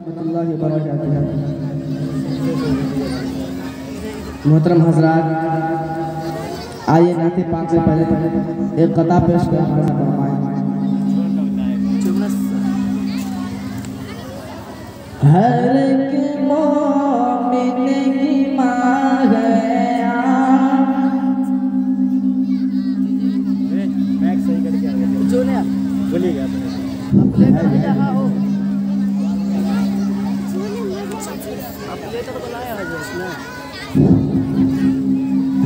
रहमतुल्लाहि व बरकातुहू। मोहतरम हजरात, आइए नाते पाक से पहले एक कता पेश कर फरमाएं। हर एक मोमिन की माँ है जो ने बोलिएगा अपने जहाँ हो अपने तो बुलाया है उसने।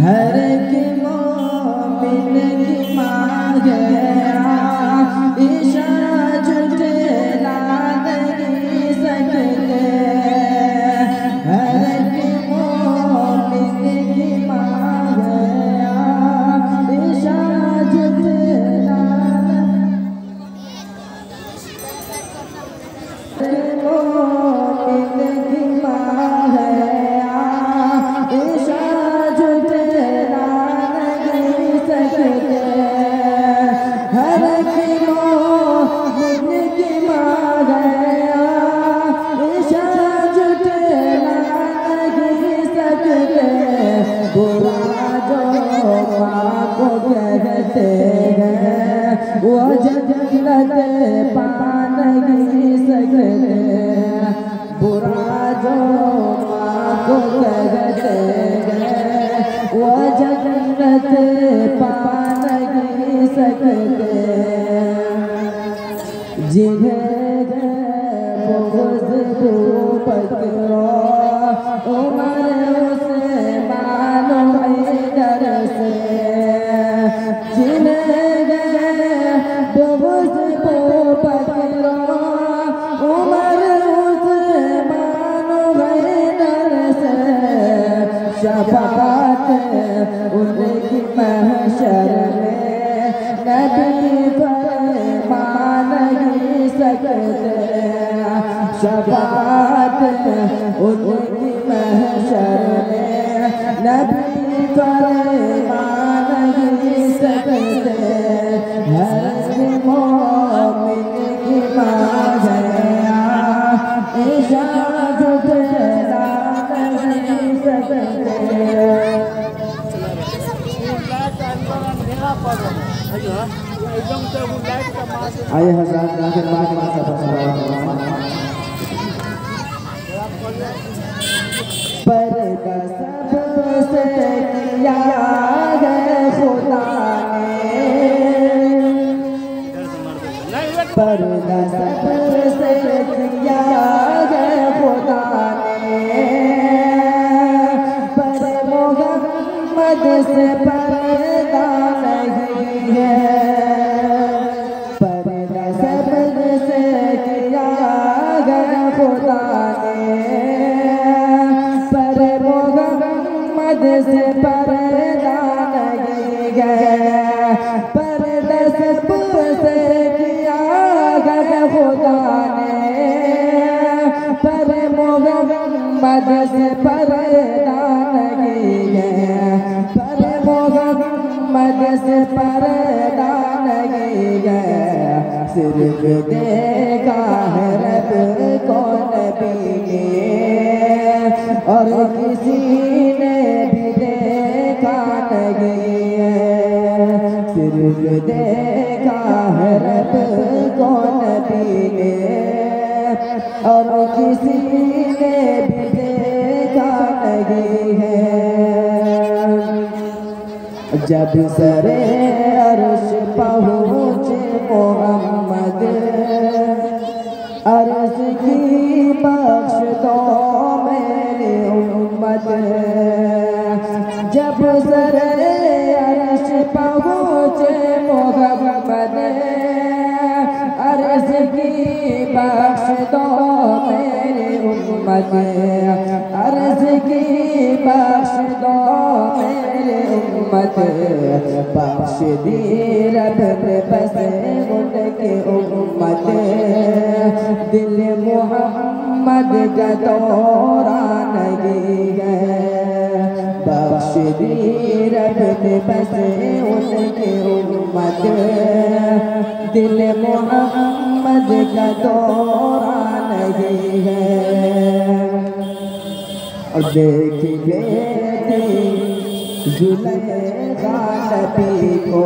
हर एक मोमिन की माँ है ईशा जुटला नहीं सकते। हर एक मोमिन की माँ है ईशा जुटला मोमिन की माँ है ईशा जुटला नहीं सकते। हर एक मोमिन की माँ है ईशा जुटला नहीं सकते। बुरा जो माँ को कहते हैं वो जन्नत पा नहीं सकते। बुरा जो माँ को कहते हैं वो जन्नत पा नहीं सकते। जिन्हें बुग़्ज़ पकड़ो उमर उस्मान हैदर से। जिन्हें बुग़्ज़ पकड़ो उमर उस्मान हैदर से। शफ़ाअत उनकी महशर में नबी फरमा नहीं सकते। शफ़ाअत उनकी महशर में नबी फरमा नहीं सकते। हर मोमिन की माँ है ईशा जुटला नहीं सकते। आइए हज़रात नाज़िर पाक पर्दा सबसे किया है खुदा ने। पर्दा सबसे किया है खुदा ने। पर मोहम्मद से पर्दा नहीं है। पर्दा सबसे किया है खुदा ने। पर मोहम्मद से पर्दा नहीं है। पर्दा सबसे किया है खुदा ने। पर मोहम्मद से पर्दा नहीं है। पर मोहम्मद से पर्दा नहीं है। सिर्फ देखा है रब को नबी ने और किसी ने भी देखा नहीं है। सिर्फ देखा है रब को नबी ने और किसी ने भी देखा नहीं है। जब सरे अर्श पहुँचे मोहम्मद अर्ज़ की बख्श दो मेरी उम्मत। जब सरे अर्श पहुँचे मोहम्मद अर्ज़ की बख्श दो मेरी उम्मत। अर्ज़ की बख्श दो मेरी उम्मत। बख्श दी रब ने बस उनकी उम्मत। दिल मोहम्मद का दौरा नहीं है। बख्श दी रब ने बस उनके उम्मत दिल मोहम्मद का दौरा नहीं है। और देख लेती जुलेखा नबी को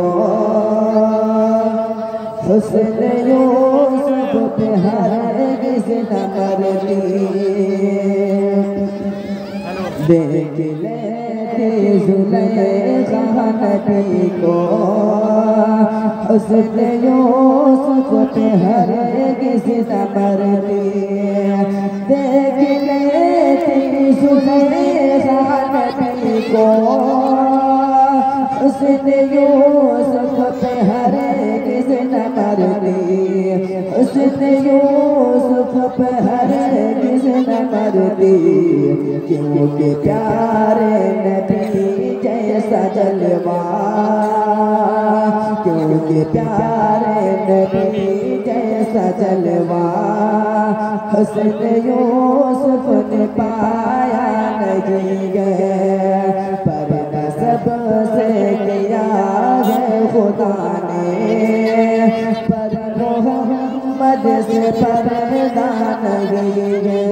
हुस्न यूसुफ पे हरगिज़ न मरती। देख लेती जुलेखा नबी को हुस्न यूसुफ पे हरगिज़ न मरती। देख लेती जुलेखा नबी को हुस्न यूसुफ पे हरगिज़ न मरती। हुस्न यूसुफ पे हरगिज़ न मरती। क्योंकि प्यारे नबी जैसा जलवा, क्योंकि प्यारे नबी जैसा जलवा हुस्न यूसुफ ने पाया नहीं है। पर नसब से किया है खुदा ने, पर मोहम्मद से पर्दा नहीं है।